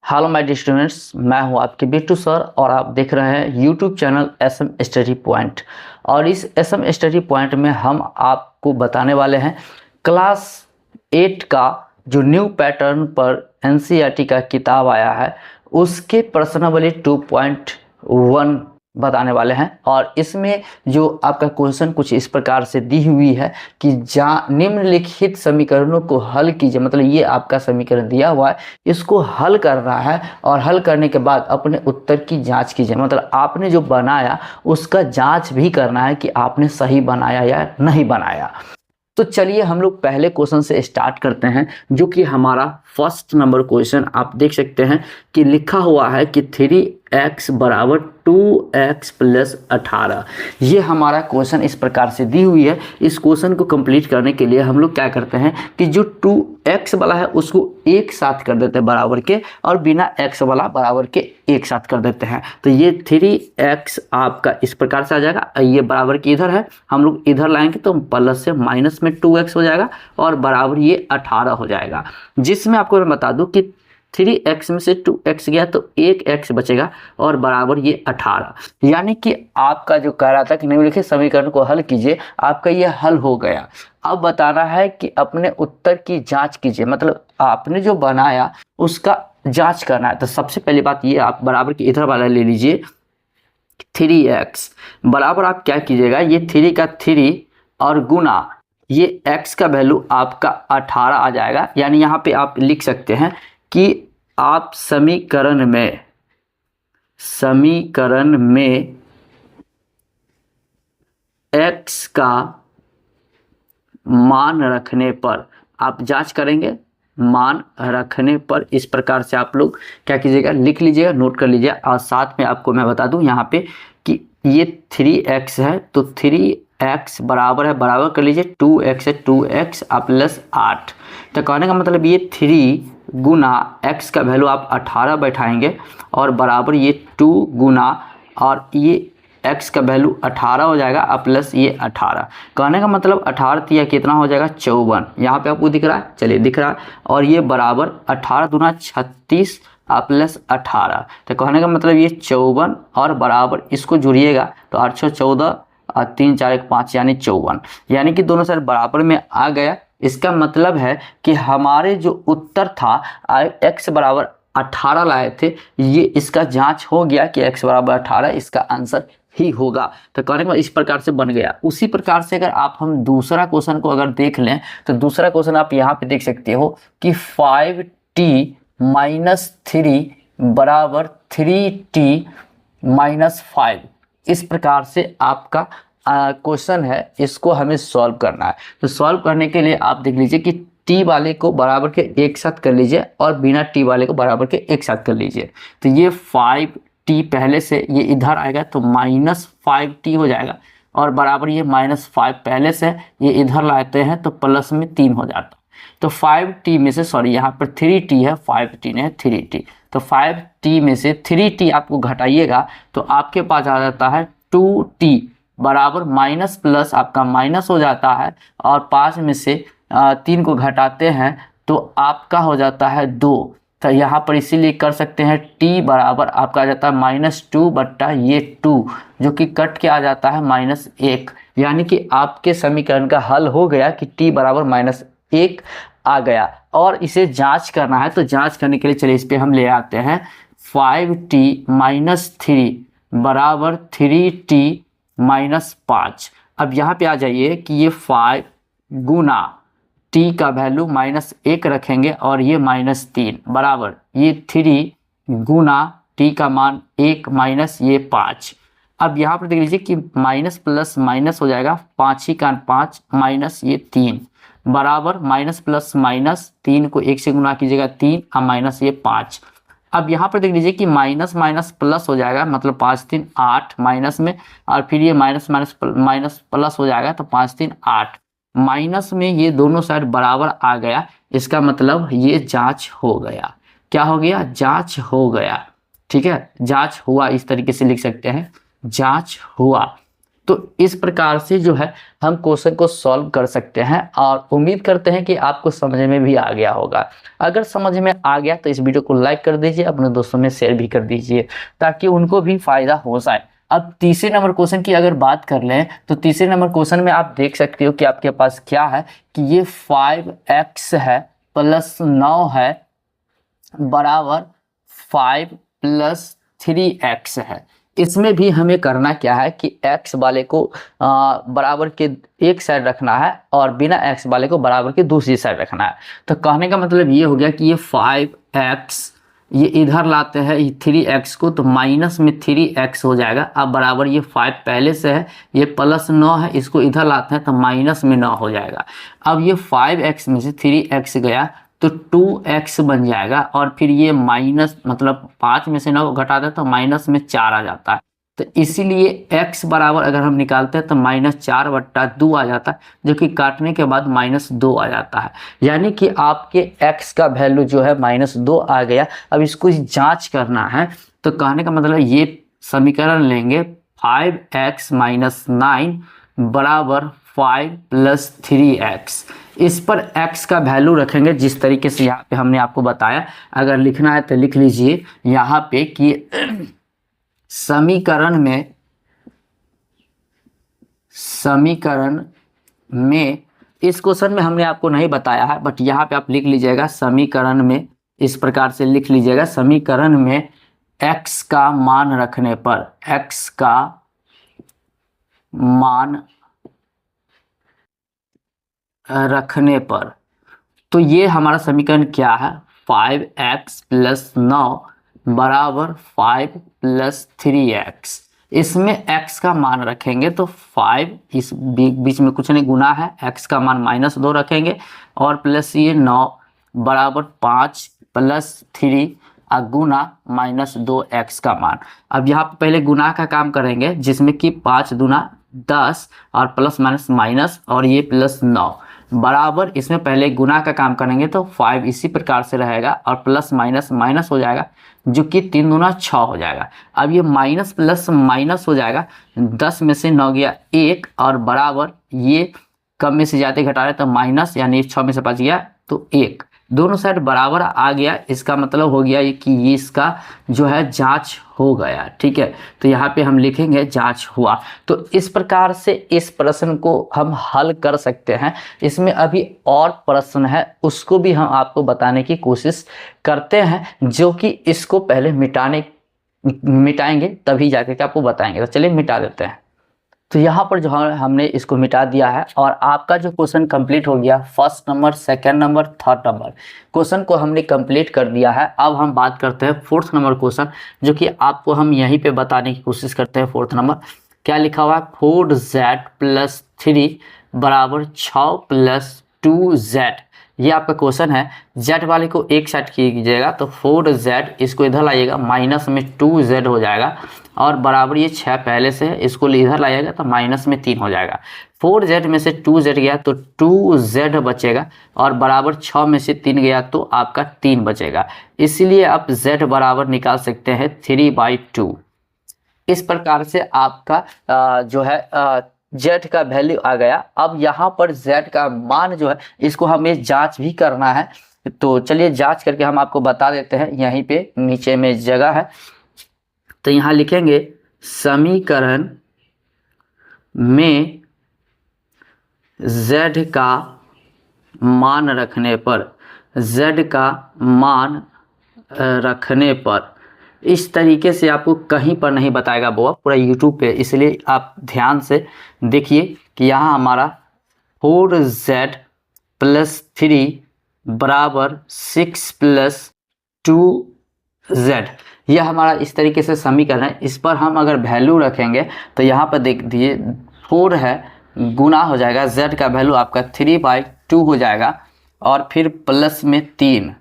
Hello my dear students, मैं हूं आपके बिट्टू सर और आप देख रहे हैं YouTube channel SM study point. और इस एसएम स्टडी पॉइंट में हम आपको बताने वाले हैं क्लास 8 का जो न्यू पैटर्न पर एनसीईआरटी का किताब आया है उसके प्रश्नावली 2.1 बताने वाले हैं। और इसमें जो आपका क्वेश्चन कुछ इस प्रकार से दी हुई है कि निम्नलिखित समीकरणों को हल कीजिए। मतलब ये आपका समीकरण दिया हुआ है, इसको हल करना है और हल करने के बाद अपने उत्तर की जांच कीजिए। मतलब आपने जो बनाया उसका जांच भी करना है कि आपने सही बनाया या नहीं बनाया। तो चलिए हम लोग पहले क्वेश्चन से स्टार्ट करते हैं, जो कि हमारा फर्स्ट नंबर क्वेश्चन आप देख सकते हैं कि लिखा हुआ है कि 3x बराबर 2x प्लस 18। ये हमारा क्वेश्चन इस प्रकार से दी हुई है। इस क्वेश्चन को कंप्लीट करने के लिए हम लोग क्या करते हैं कि जो 2x वाला है उसको एक साथ कर देते हैं बराबर के, और बिना x वाला बराबर के एक साथ कर देते हैं। तो ये 3x आपका इस प्रकार से आ जाएगा। ये बराबर की इधर है, हम लोग इधर लाएंगे तो प्लस से माइनस में 2x हो जाएगा और बराबर ये 18 हो जाएगा। जिसमें आपको मैं बता दूं कि 3x में से 2x गया तो एक x बचेगा और बराबर ये 18। यानी कि आपका जो कह रहा था कि निम्नलिखित समीकरण को हल कीजिए, आपका ये हल हो गया। अब बताना है कि अपने उत्तर की जांच कीजिए। मतलब आपने जो बनाया उसका जांच करना है। तो सबसे पहली बात ये, आप बराबर की इधर वाला ले लीजिए 3x बराबर आप क्या कीजिएगा, ये 3 का 3 और गुना ये x का वैल्यू आपका 18 आ जाएगा। यानी यहाँ पे आप लिख सकते हैं कि आप समीकरण में x का मान रखने पर आप जांच करेंगे। मान रखने पर इस प्रकार से आप लोग क्या कीजिएगा, लिख लीजिएगा, नोट कर लीजिए। और साथ में आपको मैं बता दूं यहाँ पे कि ये 3x है तो 3x बराबर है, बराबर कर लीजिए 2x है, 2x प्लस 8। तो कहने का मतलब ये 3 गुना x का वैल्यू आप 18 बैठाएंगे और बराबर ये 2 गुना और ये x का वैल्यू 18 हो जाएगा प्लस ये 18। कहने का मतलब 18 तिया कितना हो जाएगा 54। यहाँ पे आपको दिख रहा है, चलिए दिख रहा है। और ये बराबर 18 दूना 36 प्लस 18। तो कहने का मतलब ये 54 और बराबर इसको जुड़िएगा तो 8 14 और 3 4 1 5 यानी 54। यानी कि दोनों साइड बराबर में आ गया। इसका मतलब है कि हमारे जो उत्तर था x बराबर 18 लाए थे, ये इसका जांच हो गया कि x बराबर 18 इसका आंसर ही होगा। तो कहने का इस प्रकार से बन गया। उसी प्रकार से अगर आप हम दूसरा क्वेश्चन को अगर देख लें तो दूसरा क्वेश्चन आप यहाँ पे देख सकते हो कि 5t माइनस 3 बराबर 3t माइनस 5। इस प्रकार से आपका क्वेश्चन है, इसको हमें सॉल्व करना है। तो सॉल्व करने के लिए आप देख लीजिए कि t वाले को बराबर के एक साथ कर लीजिए और बिना t वाले को बराबर के एक साथ कर लीजिए। तो ये 5t पहले से ये इधर आएगा तो माइनस 5t हो जाएगा और बराबर ये माइनस 5 पहले से ये इधर लाते हैं तो प्लस में 3 हो जाता। तो 5t में से सॉरी यहाँ पर 3t है, 5t नहीं है 3t। तो 5t में से 3t आपको घटाइएगा तो आपके पास आ जाता है 2t बराबर माइनस प्लस आपका माइनस हो जाता है और 5 में से 3 को घटाते हैं तो आपका हो जाता है 2। तो यहाँ पर इसीलिए कर सकते हैं t बराबर आपका आ जाता है -2 बट्टा ये 2, जो कि कट के आ जाता है -1। यानी कि आपके समीकरण का हल हो गया कि t बराबर -1 आ गया। और इसे जांच करना है, तो जांच करने के लिए चलिए इस पे हम ले आते हैं 5t माइनस 3 बराबर 3t माइनस 5। अब यहाँ पे आ जाइए कि ये 5 गुना t का वैल्यू -1 रखेंगे और ये -3 बराबर ये 3 गुना t का मान 1 माइनस ये 5। अब यहाँ पर देख लीजिए कि माइनस प्लस माइनस हो जाएगा, 5 ही का 5 माइनस ये 3 बराबर माइनस प्लस माइनस 3 को 1 से गुना कीजिएगा 3 और माइनस ये 5। अब यहाँ पर देख लीजिए कि माइनस माइनस प्लस हो जाएगा, मतलब 5 3 8 माइनस में, और फिर ये माइनस माइनस माइनस प्लस हो जाएगा तो 5 3 8 माइनस में ये दोनों साइड बराबर आ गया। इसका मतलब ये जांच हो गया। क्या हो गया? जांच हो गया। ठीक है, जांच हुआ, इस तरीके से लिख सकते हैं, जांच हुआ। तो इस प्रकार से जो है हम क्वेश्चन को सॉल्व कर सकते हैं और उम्मीद करते हैं कि आपको समझ में भी आ गया होगा। अगर समझ में आ गया तो इस वीडियो को लाइक कर दीजिए, अपने दोस्तों में शेयर भी कर दीजिए ताकि उनको भी फायदा हो जाए। अब तीसरे नंबर क्वेश्चन की अगर बात कर लें तो तीसरे नंबर क्वेश्चन में आप देख सकते हो कि आपके पास क्या है कि ये 5x है प्लस 9 है बराबर 5 प्लस 3x है। इसमें भी हमें करना क्या है कि x वाले को बराबर के एक साइड रखना है और बिना x वाले को बराबर के दूसरी साइड रखना है। तो कहने का मतलब ये हो गया कि ये 5x ये इधर लाते हैं 3x को तो माइनस में 3x हो जाएगा। अब बराबर ये 5 पहले से है, ये प्लस 9 है, इसको इधर लाते हैं तो माइनस में 9 हो जाएगा। अब ये 5x में से 3x गया तो 2x बन जाएगा और फिर ये माइनस मतलब 5 में से 9 घटा दे तो माइनस में 4 आ जाता है। तो इसीलिए x बराबर अगर हम निकालते हैं तो -4/2 आ जाता है, जो कि काटने के बाद -2 आ जाता है। यानी कि आपके x का वैल्यू जो है -2 आ गया। अब इसको जांच करना है तो कहने का मतलब ये समीकरण लेंगे 5x - 9 बराबर 5 प्लस 3x। इस पर x का वैल्यू रखेंगे जिस तरीके से यहाँ पे हमने आपको बताया। अगर लिखना है तो लिख लीजिए यहाँ पे कि समीकरण में इस क्वेश्चन में हमने आपको नहीं बताया है बट यहाँ पे आप लिख लीजिएगा समीकरण में, इस प्रकार से लिख लीजिएगा समीकरण में x का मान रखने पर, x का मान रखने पर, तो ये हमारा समीकरण क्या है 5x प्लस 9 बराबर 5 प्लस 3x। इसमें x का मान रखेंगे तो 5, इस बीच में कुछ नहीं गुना है, x का मान -2 रखेंगे और प्लस ये 9 बराबर 5 प्लस 3 गुना -2x का मान। अब यहाँ पे पहले गुना का काम करेंगे जिसमें कि 5 दूना 10 और प्लस माइनस माइनस और ये प्लस 9 बराबर, इसमें पहले गुना का काम करेंगे तो 5 इसी प्रकार से रहेगा और प्लस माइनस माइनस हो जाएगा जो कि 3 दूना 6 हो जाएगा। अब ये माइनस प्लस माइनस हो जाएगा, 10 में से 9 गया 1 और बराबर ये कम में से ज़्यादा घटा रहे तो माइनस, यानी 6 में से 5 गया तो 1, दोनों साइड बराबर आ गया। इसका मतलब हो गया कि ये इसका जो है जांच हो गया। ठीक है, तो यहाँ पे हम लिखेंगे जांच हुआ। तो इस प्रकार से इस प्रश्न को हम हल कर सकते हैं। इसमें अभी और प्रश्न है उसको भी हम आपको बताने की कोशिश करते हैं, जो कि इसको पहले मिटाएंगे तभी जाके के आपको बताएंगे। तो चलिए मिटा देते हैं। तो यहाँ पर जो है हमने इसको मिटा दिया है और आपका जो क्वेश्चन कंप्लीट हो गया, first number, second number, third number question को हमने कंप्लीट कर दिया है। अब हम बात करते हैं फोर्थ नंबर क्वेश्चन, जो कि आपको हम यहीं पे बताने की कोशिश करते हैं। फोर्थ नंबर क्या लिखा हुआ है 4z प्लस 3 बराबर 6 प्लस 2z। ये आपका क्वेश्चन है। z वाले को एक साइड कीजिएगा तो 4z, इसको इधर लाइएगा माइनस में 2z हो जाएगा और बराबर ये 6 पहले से है, इसको इधर लाइएगा तो माइनस में 3 हो जाएगा। 4z में से 2z गया तो 2z बचेगा और बराबर 6 में से 3 गया तो आपका 3 बचेगा। इसलिए आप z बराबर निकाल सकते हैं 3/2। इस प्रकार से आपका जो है z का वैल्यू आ गया। अब यहाँ पर z का मान जो है इसको हमें जांच भी करना है। तो चलिए जांच करके हम आपको बता देते हैं। यहीं पे नीचे में जगह है तो यहाँ लिखेंगे समीकरण में z का मान रखने पर, z का मान रखने पर, इस तरीके से आपको कहीं पर नहीं बताएगा वो पूरा यूट्यूब पे, इसलिए आप ध्यान से देखिए कि यहाँ हमारा 4z प्लस 3 बराबर 6 प्लस 2z, यह हमारा इस तरीके से समीकरण है। इस पर हम अगर वैल्यू रखेंगे तो यहाँ पर देख दीजिए 4 है, गुना हो जाएगा, z का वैल्यू आपका 3/2 हो जाएगा और फिर प्लस में 3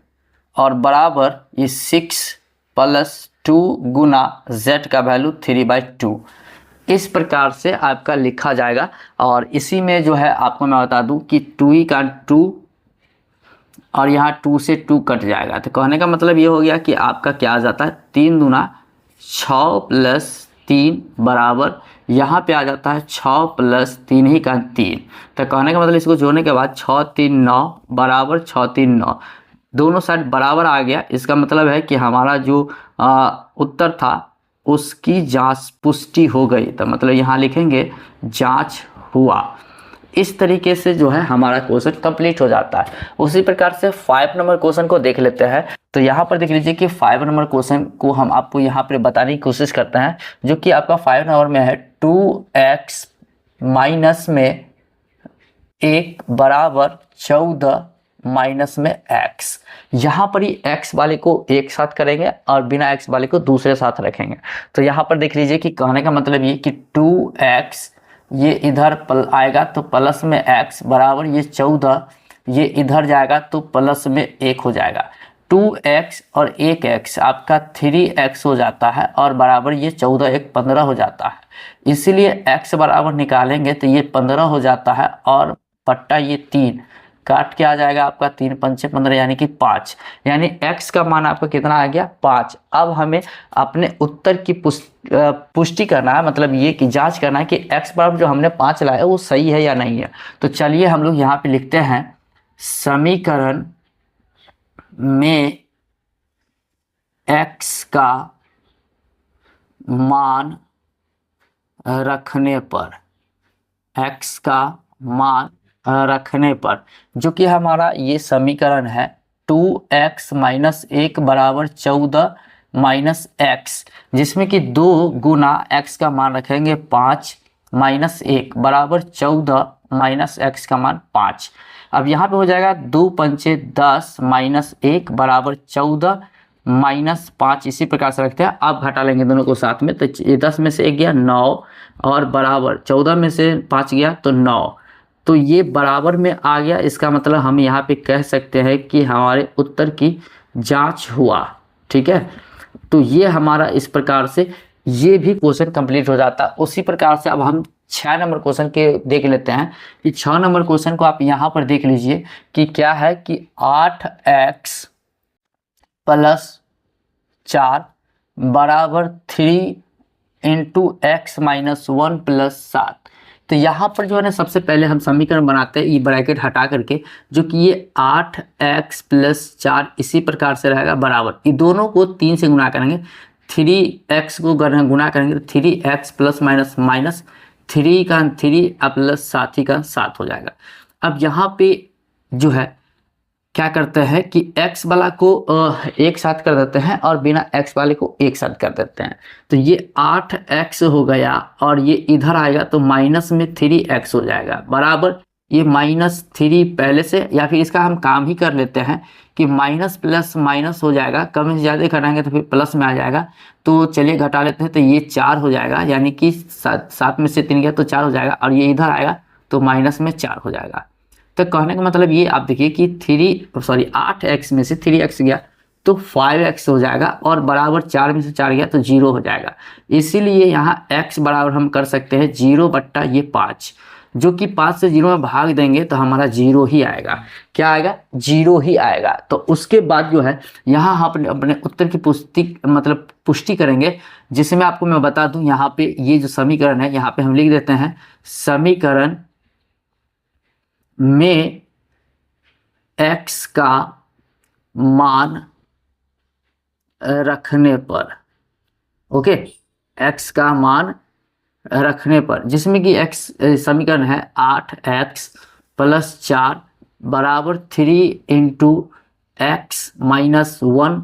और बराबर ये 6 प्लस 2 गुना z का वैल्यू 3/2। इस प्रकार से आपका लिखा जाएगा। और इसी में जो है आपको मैं बता दूं कि 2 का 2 और यहाँ 2 से 2 कट जाएगा। तो कहने का मतलब ये हो गया कि आपका क्या आ जाता है 3 दूना 6 प्लस 3 बराबर यहाँ पे आ जाता है 6 प्लस 3 ही का 3। तो कहने का मतलब इसको जोड़ने के बाद 6 3 9 बराबर 6 3 9 दोनों साइड बराबर आ गया। इसका मतलब है कि हमारा जो उत्तर था उसकी जांच पुष्टि हो गई। तो मतलब यहाँ लिखेंगे जांच हुआ। इस तरीके से जो है हमारा क्वेश्चन कंप्लीट हो जाता है। उसी प्रकार से 5 नंबर क्वेश्चन को देख लेते हैं। तो यहाँ पर देख लीजिए कि 5 नंबर क्वेश्चन को हम आपको यहाँ पर बताने की कोशिश करते हैं, जो कि आपका 5 नंबर में है 2x माइनस में 1 बराबर 14 माइनस में x। यहाँ पर ही x वाले को एक साथ करेंगे और बिना x वाले को दूसरे साथ रखेंगे। तो यहाँ पर देख लीजिए कि कहने का मतलब ये कि 2x ये इधर आएगा तो प्लस में x बराबर ये 14, ये इधर जाएगा तो प्लस में 1 हो जाएगा। 2x और 1x आपका 3x हो जाता है और बराबर ये 14 1 15 हो जाता है। इसीलिए x बराबर निकालेंगे तो ये 15 हो जाता है और पट्टा ये 3 काट के आ जाएगा आपका 3 5 15 यानी कि 5, यानी x का मान आपका कितना आ गया 5। अब हमें अपने उत्तर की पुष्टि करना है, मतलब ये कि जांच करना है कि x बराबर जो हमने 5 लाया वो सही है या नहीं है। तो चलिए हम लोग यहाँ पे लिखते हैं समीकरण में x का मान रखने पर, x का मान रखने पर, जो कि हमारा ये समीकरण है 2x माइनस 1 बराबर 14 माइनस x, जिसमें कि 2 गुना x का मान रखेंगे 5 माइनस 1 बराबर 14 माइनस x का मान 5। अब यहाँ पे हो जाएगा 2 पंचे 10 माइनस 1 बराबर 14 माइनस 5। इसी प्रकार से रखते हैं। अब घटा लेंगे दोनों को साथ में, तो 10 में से 1 गया 9 और बराबर 14 में से 5 गया तो 9, तो ये बराबर में आ गया। इसका मतलब हम यहाँ पे कह सकते हैं कि हमारे उत्तर की जांच हुआ। ठीक है, तो ये हमारा इस प्रकार से ये भी क्वेश्चन कंप्लीट हो जाता है। उसी प्रकार से अब हम 6 नंबर क्वेश्चन के देख लेते हैं कि 6 नंबर क्वेश्चन को आप यहाँ पर देख लीजिए कि क्या है कि 8x प्लस 4 बराबर 3 इंटू एक्स माइनस 1 प्लस 7। तो यहाँ पर जो है ना सबसे पहले हम समीकरण बनाते हैं ये ब्रैकेट हटा करके, जो कि ये 8x प्लस 4 इसी प्रकार से रहेगा बराबर, ये दोनों को 3 से गुना करेंगे, 3x को गुना करेंगे तो 3x प्लस माइनस माइनस 3 का 3 प्लस 7 ही का 7 हो जाएगा। अब यहाँ पे जो है क्या करते हैं कि x वाला को एक साथ कर देते हैं और बिना x वाले को एक साथ कर देते हैं। तो ये 8x हो गया और ये इधर आएगा तो माइनस में 3x हो जाएगा बराबर ये माइनस 3 पहले से, या फिर इसका हम काम ही कर लेते हैं कि माइनस प्लस माइनस हो जाएगा, कम से ज़्यादा कराएंगे तो फिर प्लस में आ जाएगा। तो चलिए घटा लेते हैं, तो ये 4 हो जाएगा, यानी कि 7 में से 3 गया तो 4 हो जाएगा और ये इधर आएगा तो माइनस में 4 हो जाएगा। तो कहने का मतलब ये आप देखिए कि 8x में से 3x गया तो 5x हो जाएगा और बराबर 4 में से 4 गया तो 0 हो जाएगा। इसीलिए यहाँ x बराबर हम कर सकते हैं 0 बट्टा ये 5, जो कि 5 से 0 में भाग देंगे तो हमारा 0 ही आएगा। क्या आएगा? 0 ही आएगा। तो उसके बाद जो है यहाँ हम अपने उत्तर की पुष्टि करेंगे, जिसमें आपको मैं बता दूं यहाँ पे ये जो समीकरण है यहाँ पे हम लिख देते हैं समीकरण में x का मान रखने पर, ओके, x का मान रखने पर, जिसमें कि x समीकरण है 8x प्लस 4 बराबर 3 इंटू एक्स माइनस 1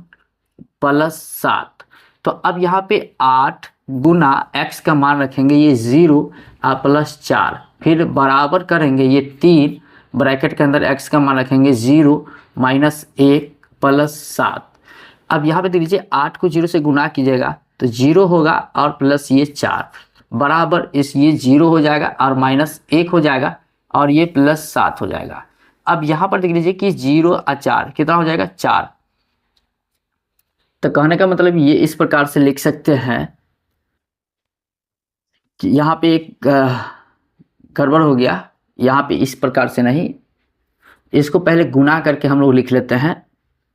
प्लस 7। तो अब यहाँ पे 8 गुना x का मान रखेंगे ये 0 प्लस 4, फिर बराबर करेंगे ये 3 ब्रैकेट के अंदर x का मान रखेंगे 0 माइनस 1 प्लस 7। अब यहाँ पे देख लीजिए 8 को 0 से गुना कीजिएगा तो 0 होगा और प्लस ये 4 बराबर इस ये 0 हो जाएगा और माइनस 1 हो जाएगा और ये प्लस 7 हो जाएगा। अब यहाँ पर देख लीजिए कि 0 और 4 कितना हो जाएगा 4। तो कहने का मतलब ये इस प्रकार से लिख सकते हैं कि यहाँ पे एक गड़बड़ हो गया, यहाँ पे इस प्रकार से नहीं, इसको पहले गुना करके हम लोग लिख लेते हैं,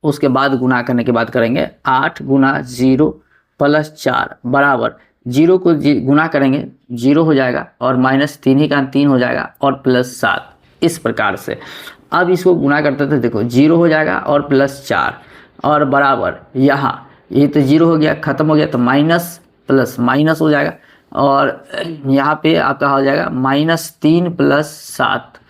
उसके बाद गुना करने के बाद करेंगे 8 गुना 0 प्लस 4 बराबर जीरो को गुना करेंगे 0 हो जाएगा और माइनस 3 ही का 3 हो जाएगा और प्लस 7, इस प्रकार से। अब इसको गुना करते थे, देखो 0 हो जाएगा और प्लस 4 और बराबर यहाँ ये तो 0 हो गया, ख़त्म हो गया, तो माइनस प्लस माइनस हो जाएगा और यहाँ पे आपका हो जाएगा -3 प्लस 7।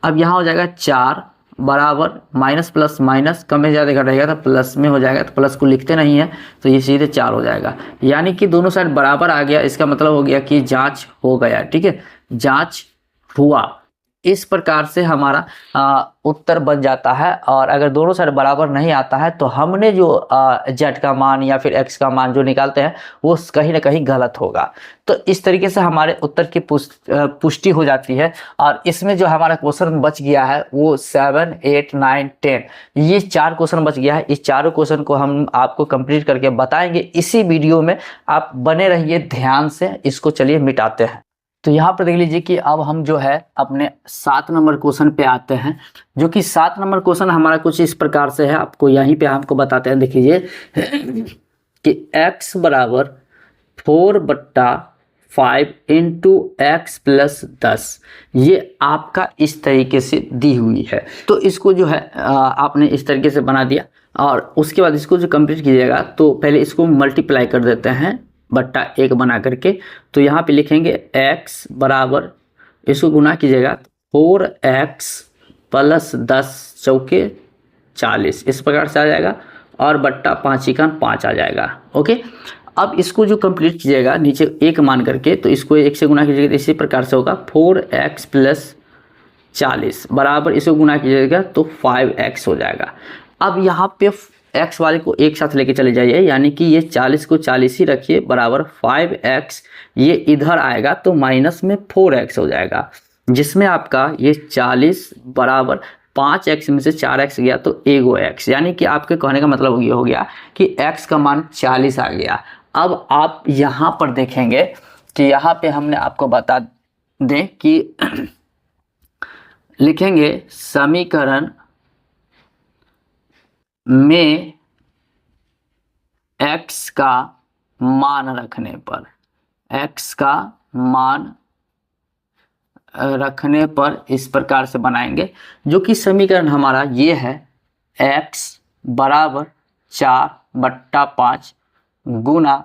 अब यहाँ हो जाएगा 4 बराबर माइनस प्लस माइनस कम में ज़्यादा रहेगा तो प्लस में हो जाएगा, तो प्लस को लिखते नहीं है तो ये सीधे 4 हो जाएगा, यानी कि दोनों साइड बराबर आ गया। इसका मतलब हो गया कि जांच हो गया, ठीक है, जांच हुआ। इस प्रकार से हमारा उत्तर बन जाता है। और अगर दोनों साइड बराबर नहीं आता है तो हमने जो जेड का मान या फिर एक्स का मान जो निकालते हैं वो कहीं ना कहीं गलत होगा। तो इस तरीके से हमारे उत्तर की पुष्टि हो जाती है। और इसमें जो हमारा क्वेश्चन बच गया है वो 7, 8, 9, 10 ये 4 क्वेश्चन बच गया है। इस चारों क्वेश्चन को हम आपको कंप्लीट करके बताएंगे इसी वीडियो में, आप बने रहिए ध्यान से। इसको चलिए मिटाते हैं। तो यहाँ पर देख लीजिए कि अब हम जो है अपने 7 नंबर क्वेश्चन पे आते हैं, जो कि 7 नंबर क्वेश्चन हमारा कुछ इस प्रकार से है। आपको यहीं पे हमको बताते हैं, देखिए कि x बराबर 4/5 इंटू एक्स प्लस 10 ये आपका इस तरीके से दी हुई है। तो इसको जो है आपने इस तरीके से बना दिया और उसके बाद इसको जो कंप्लीट कीजिएगा तो पहले इसको मल्टीप्लाई कर देते हैं बट्टा 1 बना करके। तो यहाँ पे लिखेंगे x बराबर, इसको गुना कीजिएगा 4x प्लस 10 चौके 40 इस प्रकार से आ जाएगा और बट्टा 5 इकान 5 आ जाएगा। ओके, अब इसको जो कंप्लीट कीजिएगा नीचे 1 मान करके, तो इसको 1 से गुना कीजिएगा इसी प्रकार से होगा 4x प्लस 40 बराबर, इसको गुना कीजिएगा तो 5x हो जाएगा। अब यहाँ पे x वाले को एक साथ लेके चले जाइए, यानी कि ये 40 को 40 ही रखिए बराबर 5x, ये इधर आएगा तो माइनस में 4x हो जाएगा, जिसमें आपका ये 40 बराबर 5x में से 4x गया तो 1x, यानी कि आपके कहने का मतलब ये हो गया कि x का मान 40 आ गया। अब आप यहाँ पर देखेंगे कि यहाँ पे हमने आपको बता दें कि लिखेंगे समीकरण में x का मान रखने पर, x का मान रखने पर इस प्रकार से बनाएंगे, जो कि समीकरण हमारा ये है x बराबर 4/5 गुना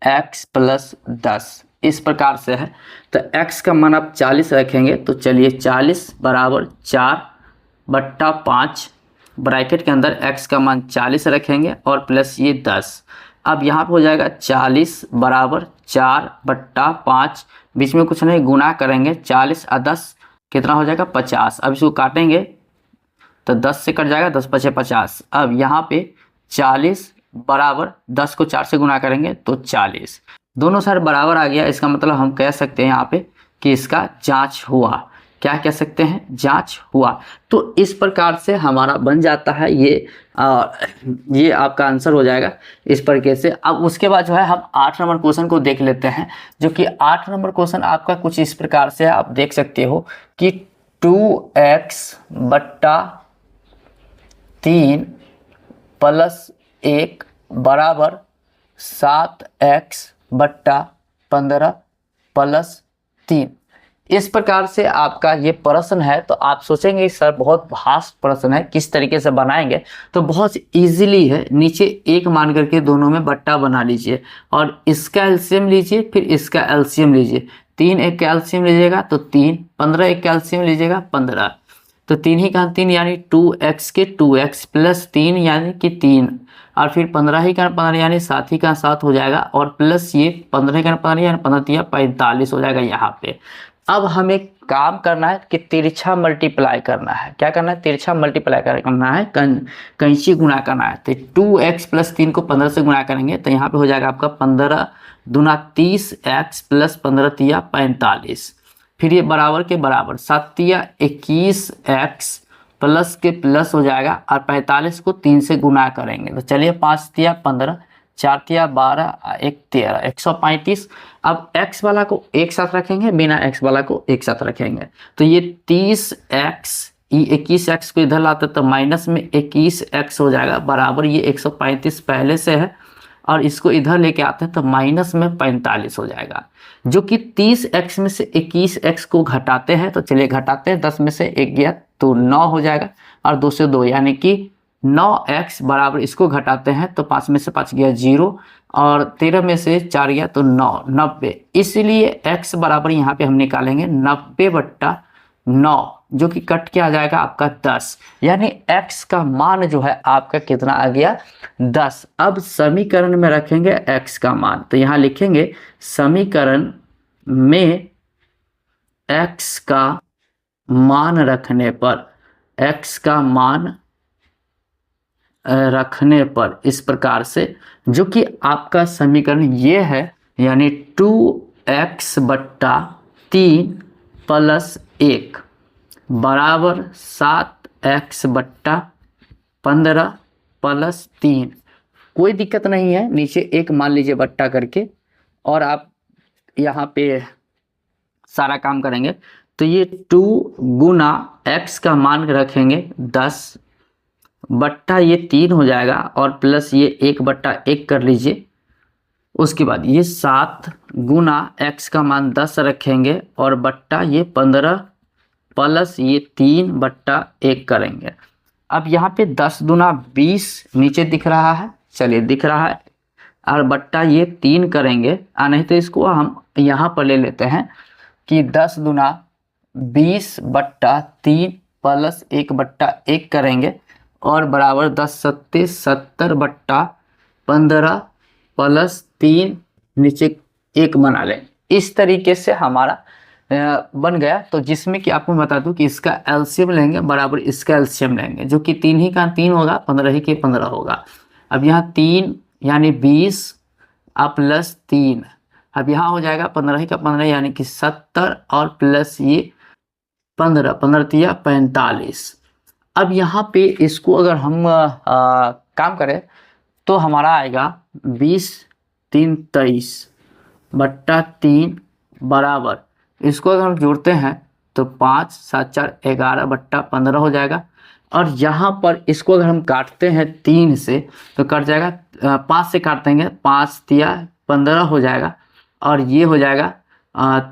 x प्लस 10 इस प्रकार से है। तो x का मान आप 40 रखेंगे, तो चलिए 40 बराबर 4/5 ब्रैकेट के अंदर x का मान 40 रखेंगे और प्लस ये 10। अब यहाँ पे हो जाएगा 40 बराबर 4/5, बीच में कुछ नहीं गुना करेंगे, 40 और 10 कितना हो जाएगा 50। अब इसको काटेंगे तो 10 से कट जाएगा, 10 पचे 50। अब यहाँ पे 40 बराबर 10 को 4 से गुना करेंगे तो 40, दोनों साइड बराबर आ गया। इसका मतलब हम कह सकते हैं यहाँ पे कि इसका जांच हुआ। क्या कह सकते हैं? जांच हुआ। तो इस प्रकार से हमारा बन जाता है ये आपका आंसर हो जाएगा इस प्रकार से। अब उसके बाद जो है हम 8 नंबर क्वेश्चन को देख लेते हैं, जो कि 8 नंबर क्वेश्चन आपका कुछ इस प्रकार से आप देख सकते हो कि 2x बट्टा 3 प्लस 1 बराबर 7x बट्टा 15 प्लस 3 इस प्रकार से आपका ये प्रश्न है। तो आप सोचेंगे सर बहुत भास्ट प्रश्न है, किस तरीके से बनाएंगे? तो बहुत इजीली है, नीचे 1 मान करके दोनों में बट्टा बना लीजिए और इसका एलसीएम लीजिए, फिर इसका एलसीएम लीजिए। 3 एक का एलसीएम लीजिएगा तो 3, 15 एक का एलसीएम लीजिएगा 15, तो 3 ही का 3 यानी 2x के 2x प्लस 3 यानी कि 3, और फिर 15 ही का 15 यानी 7 ही का 7 हो जाएगा, और प्लस ये 15 का 15 यानी 15 45 हो जाएगा यहाँ पे। अब हमें काम करना है कि तिरछा मल्टीप्लाई करना है। क्या करना है? तिरछा मल्टीप्लाई करना है, कैंची गुना करना है। तो 2x प्लस 3 को 15 से गुना करेंगे तो यहाँ पे हो जाएगा आपका 15 दूना 30x प्लस 15 तिया 45, फिर ये बराबर के बराबर 7 तिया 21x प्लस के प्लस हो जाएगा, और 45 को 3 से गुना करेंगे तो चलिए 5 तिया 15, 4 तिया 12, 1 13, 135। अब x वाला को एक साथ रखेंगे, बिना x वाला को एक साथ रखेंगे, तो ये 30x, ये 21x को इधर लाते तो माइनस में 21x हो जाएगा बराबर ये 135 पहले से है, और इसको इधर लेके आते हैं तो माइनस में 45 हो जाएगा, जो कि 30x में से 21x को घटाते हैं। तो चलिए घटाते हैं, 10 में से 1 गया तो 9 हो जाएगा और 2 से 2 यानी कि 9x बराबर, इसको घटाते हैं तो 5 में से 5 गया 0 और 13 में से 4 गया तो 9, 90। इसलिए x बराबर यहाँ पे हम निकालेंगे 90/9, जो कि कट के आ जाएगा आपका 10, यानी x का मान जो है आपका कितना आ गया 10। अब समीकरण में रखेंगे x का मान, तो यहाँ लिखेंगे समीकरण में x का मान रखने पर, x का मान रखने पर इस प्रकार से, जो कि आपका समीकरण ये है, यानी 2x/3 + 1 बराबर 7x/15 + 3। कोई दिक्कत नहीं है, नीचे एक मान लीजिए बट्टा करके और आप यहाँ पे सारा काम करेंगे। तो ये 2 गुना x का मान रखेंगे 10 बट्टा ये 3 हो जाएगा और प्लस ये 1/1 कर लीजिए। उसके बाद ये 7 गुना x का मान 10 रखेंगे और बट्टा ये 15 प्लस ये 3/1 करेंगे। अब यहाँ पे 10 दूना 20 नीचे दिख रहा है, चलिए दिख रहा है, और बट्टा ये 3 करेंगे। नहीं तो इसको हम यहाँ पर ले लेते हैं कि 10 दूना 20/3 प्लस 1/1 करेंगे और बराबर 10 सत्ते 70/15 प्लस 3 नीचे 1 बना लें। इस तरीके से हमारा बन गया। तो जिसमें कि आपको बता दूं कि इसका एलसीएम लेंगे बराबर इसका एलसीएम लेंगे, जो कि 3 ही का 3 होगा, 15 ही के 15 होगा। अब यहाँ 3 यानी 20 प्लस 3, अब यहाँ हो जाएगा 15 ही का 15 यानी कि 70 और प्लस ये 15, 15 तिया 45। अब यहाँ पे इसको अगर हम काम करें तो हमारा आएगा 20 3 23/3 बराबर, इसको अगर हम जोड़ते हैं तो 5 7 4 11/15 हो जाएगा। और यहाँ पर इसको अगर हम काटते हैं 3 से तो कट जाएगा, 5 से काट देंगे 5 तिया 15 हो जाएगा और ये हो जाएगा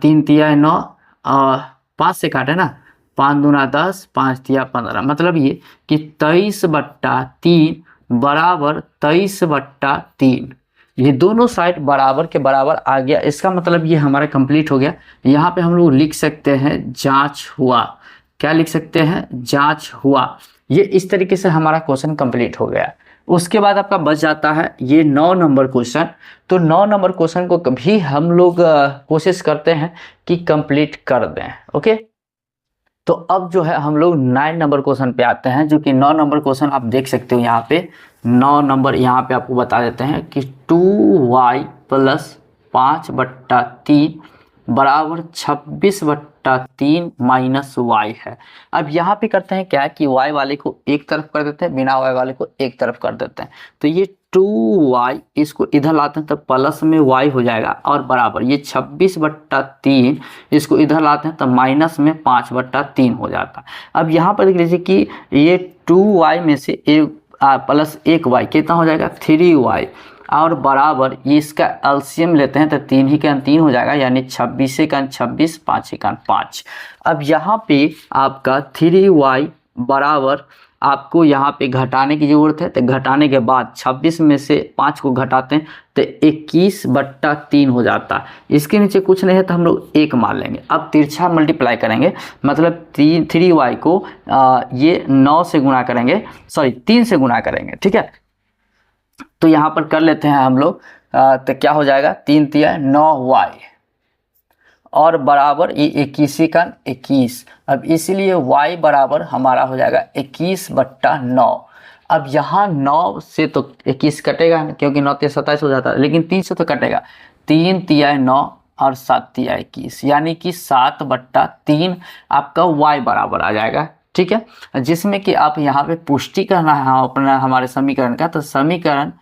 3 तिया 9 और 5 से काटे ना, 5 दूना 10 5 तिया 15, मतलब ये कि 23/3 बराबर 23/3। ये दोनों साइड बराबर के बराबर आ गया। इसका मतलब ये हमारा कंप्लीट हो गया। यहाँ पे हम लोग लिख सकते हैं जांच हुआ। क्या लिख सकते हैं? जांच हुआ। ये इस तरीके से हमारा क्वेश्चन कंप्लीट हो गया। उसके बाद आपका बच जाता है ये 9 नंबर क्वेश्चन। तो 9 नंबर क्वेश्चन को कभी हम लोग कोशिश करते हैं कि कंप्लीट कर दें। ओके, तो अब जो है हम लोग 9 नंबर क्वेश्चन पे आते हैं, जो कि 9 नंबर क्वेश्चन आप देख सकते हो यहाँ पे। 9 नंबर यहाँ पे आपको बता देते हैं कि 2y + 5/3 बराबर 26/3 - y है। अब यहाँ पे करते हैं क्या कि y वाले को एक तरफ कर देते हैं, बिना y वाले को एक तरफ कर देते हैं। तो ये 2y इसको इधर लाते हैं तो प्लस में y हो जाएगा और बराबर ये 26/3 इसको इधर लाते हैं तो माइनस में 5/3 हो जाता है। अब यहाँ पर देख लीजिए कि ये 2y में से प्लस 1y कितना हो जाएगा 3y और बराबर ये इसका एलसीएम लेते हैं तो 3 ही का 3 हो जाएगा, यानी 26 का 26 5 ही का 5। अब यहाँ पे आपका 3y बराबर आपको यहाँ पे घटाने की ज़रूरत है। तो घटाने के बाद 26 में से 5 को घटाते हैं तो 21/3 हो जाता है। इसके नीचे कुछ नहीं है तो हम लोग 1 मान लेंगे। अब तिरछा मल्टीप्लाई करेंगे, मतलब 3y को ये 9 से गुणा करेंगे, सॉरी 3 से गुणा करेंगे, ठीक है। तो यहाँ पर कर लेते हैं हम लोग, तो क्या हो जाएगा 3 तिया 9y और बराबर ये 21 का 21। अब इसीलिए y बराबर हमारा हो जाएगा 21/9। अब यहाँ 9 से तो 21 कटेगा क्योंकि 9 तिया 27 हो जाता है, लेकिन 3 से तो कटेगा। 3 तिया 9 और 7 तिया 21, यानी कि 7/3 आपका y बराबर आ जाएगा, ठीक है। जिसमें कि आप यहाँ पे पुष्टि करना है अपना हमारे समीकरण का। तो समीकरण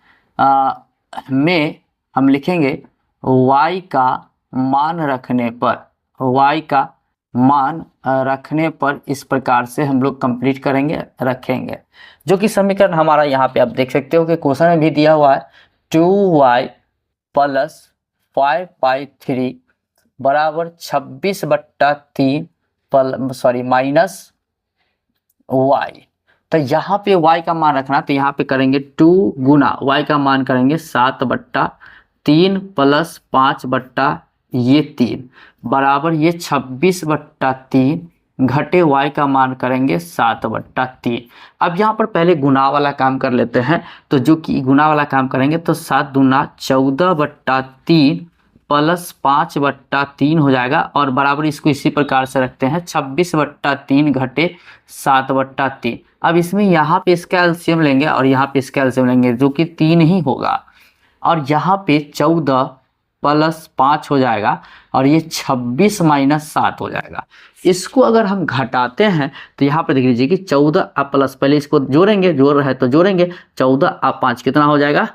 में हम लिखेंगे y का मान रखने पर, y का मान रखने पर इस प्रकार से हम लोग कंप्लीट करेंगे, रखेंगे, जो कि समीकरण हमारा यहाँ पे आप देख सकते हो कि क्वेश्चन में भी दिया हुआ है 2y प्लस 5/3 बराबर 26/3 माइनस y। तो यहाँ पे y का मान रखना, तो यहाँ पे करेंगे 2 गुना y का मान करेंगे 7/3 प्लस 5/3 बराबर ये 26/3 घटे y का मान करेंगे 7/3। अब यहाँ पर पहले गुना वाला काम कर लेते हैं। तो जो कि गुना वाला काम करेंगे तो 7 दूना 14/3 प्लस 5/3 हो जाएगा और बराबर इसको इसी प्रकार से रखते हैं 26/3 घटे 7/3। अब इसमें यहाँ पे इसका एलसीएम लेंगे और यहाँ पे इसका एलसीएम लेंगे जो कि 3 ही होगा और यहाँ पे 14 प्लस 5 हो जाएगा और ये 26 माइनस 7 हो जाएगा। इसको अगर हम घटाते हैं तो यहाँ पर देख लीजिए कि 14 आप प्लस, पहले इसको जोड़ेंगे, जोड़ रहा है तो जोड़ेंगे, 14 आप 5 कितना हो जाएगा,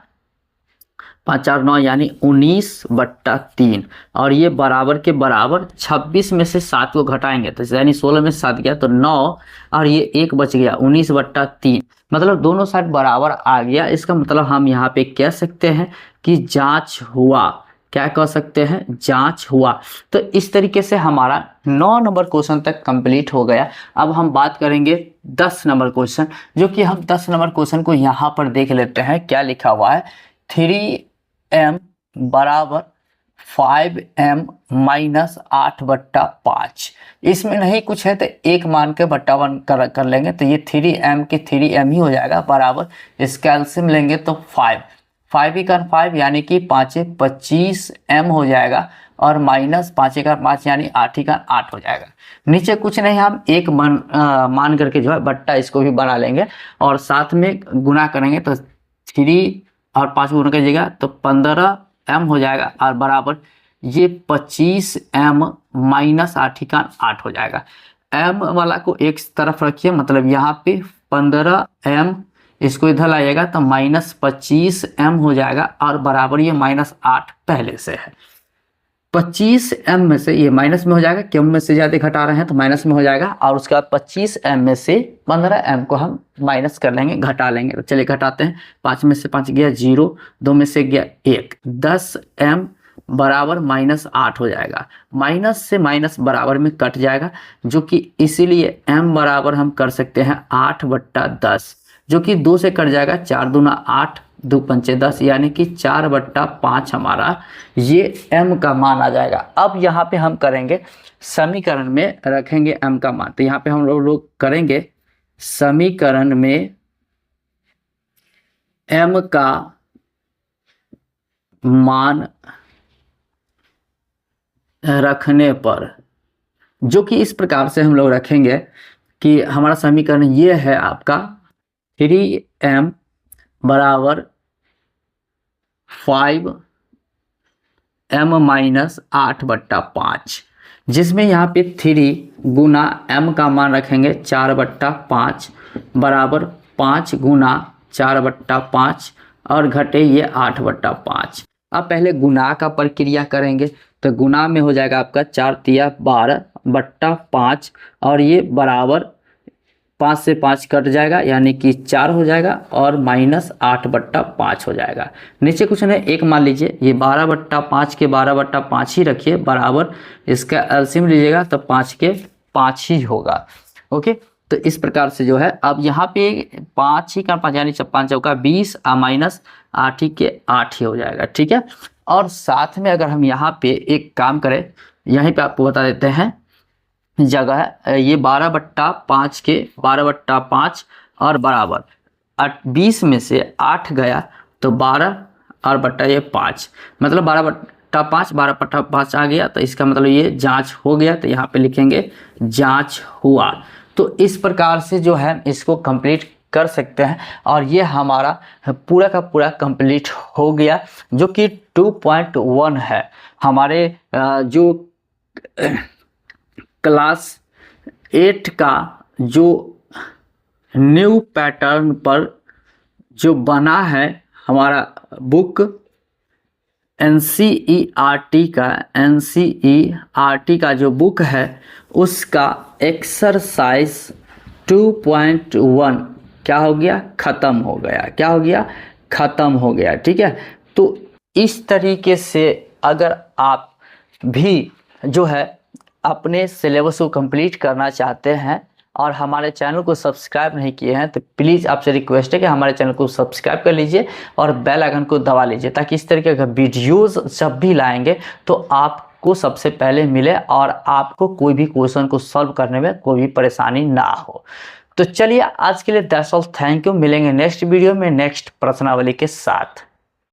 5 4 9 यानी 19/3 और ये बराबर के बराबर 26 में से 7 को घटाएंगे तो यानी 16 में से 7 गया तो 9 और ये 1 बच गया 19/3, मतलब दोनों साइड बराबर आ गया। इसका मतलब हम यहाँ पे कह सकते हैं कि जांच हुआ। क्या कह सकते हैं, जांच हुआ। तो इस तरीके से हमारा 9 नंबर क्वेश्चन तक कंप्लीट हो गया। अब हम बात करेंगे 10 नंबर क्वेश्चन, जो कि हम 10 नंबर क्वेश्चन को यहाँ पर देख लेते हैं। क्या लिखा हुआ है, 3m बराबर 5m माइनस 8/5। इसमें नहीं कुछ है तो एक मान के बट्टा 1 कर लेंगे तो ये 3m के 3m ही हो जाएगा बराबर इसका एलसीएम लेंगे तो 5 ही कर 5 यानी कि 5 25m हो जाएगा और माइनस 5 का 5 यानी 8 का 8 हो जाएगा। नीचे कुछ नहीं, हम एक मान करके जो है बट्टा इसको भी बना लेंगे और साथ में गुना करेंगे तो 3 और 5 गुना कीजिएगा तो 15m हो जाएगा और बराबर ये 25m माइनस 8 का 8 हो जाएगा। m वाला को एक तरफ रखिए, मतलब यहाँ पे 15m, इसको इधर लाइएगा तो माइनस 25m हो जाएगा और बराबर ये माइनस 8 पहले से है। 25m में से ये माइनस में हो जाएगा, क्यों में से ज़्यादा घटा रहे हैं तो माइनस में हो जाएगा और उसके बाद 25m में से 15m को हम माइनस कर लेंगे, घटा लेंगे। तो चलिए घटाते हैं, 5 में से 5 गया 0, 2 में से गया 1, 10m बराबर माइनस 8 हो जाएगा। माइनस से माइनस बराबर में कट जाएगा, जो कि इसीलिए m बराबर हम कर सकते हैं 8/10, जो कि 2 से कट जाएगा, 4 दूना 8, 2 पंचे 10 यानी कि 4/5 हमारा ये m का मान आ जाएगा। अब यहाँ पे हम करेंगे समीकरण में रखेंगे m का मान। तो यहाँ पे हम लोग करेंगे समीकरण में m का मान रखने पर, जो कि इस प्रकार से हम लोग रखेंगे कि हमारा समीकरण ये है आपका 3m बराबर 5m माइनस 8/5, जिसमें यहाँ पे 3 गुना m का मान रखेंगे 4/5 बराबर 5 गुना 4/5 और घटे ये 8/5। अब पहले गुना का प्रक्रिया करेंगे तो गुना में हो जाएगा आपका 4 तिया 12/5 और ये बराबर 5 से 5 कट जाएगा यानी कि 4 हो जाएगा और माइनस 8/5 हो जाएगा। नीचे कुछ नहीं, एक मान लीजिए, ये 12/5 के 12/5 ही रखिए बराबर इसका एलसीएम लीजिएगा तो 5 के 5 ही होगा। ओके, तो इस प्रकार से जो है अब यहाँ पे 5 ही का 5 यानी 5 चौका 20 माइनस 8 ही के 8 ही हो जाएगा। ठीक है, और साथ में अगर हम यहाँ पे एक काम करें, यहीं पे आपको बता देते हैं जगह है, ये 12/5 के 12/5 और बराबर 20 में से 8 गया तो 12 और बट्टा ये 5, मतलब 12/5 12/5 आ गया। तो इसका मतलब ये जांच हो गया, तो यहाँ पे लिखेंगे जांच हुआ। तो इस प्रकार से जो है इसको कंप्लीट कर सकते हैं और ये हमारा पूरा का पूरा कंप्लीट हो गया, जो कि 2.1 है। हमारे जो क्लास 8 का जो न्यू पैटर्न पर जो बना है हमारा बुक NCERT का जो बुक है उसका एक्सरसाइज 2.1 क्या हो गया, ख़त्म हो गया। क्या हो गया, ख़त्म हो गया। ठीक है, तो इस तरीके से अगर आप भी जो है अपने सिलेबस को कंप्लीट करना चाहते हैं और हमारे चैनल को सब्सक्राइब नहीं किए हैं तो प्लीज़ आपसे रिक्वेस्ट है कि हमारे चैनल को सब्सक्राइब कर लीजिए और बेल आइकन को दबा लीजिए, ताकि इस तरीके का वीडियोज़ जब भी लाएंगे तो आपको सबसे पहले मिले और आपको कोई भी क्वेश्चन को सॉल्व करने में कोई भी परेशानी ना हो। तो चलिए आज के लिए दैट्स ऑल, थैंक यू। मिलेंगे नेक्स्ट वीडियो में नेक्स्ट प्रश्नावली के साथ।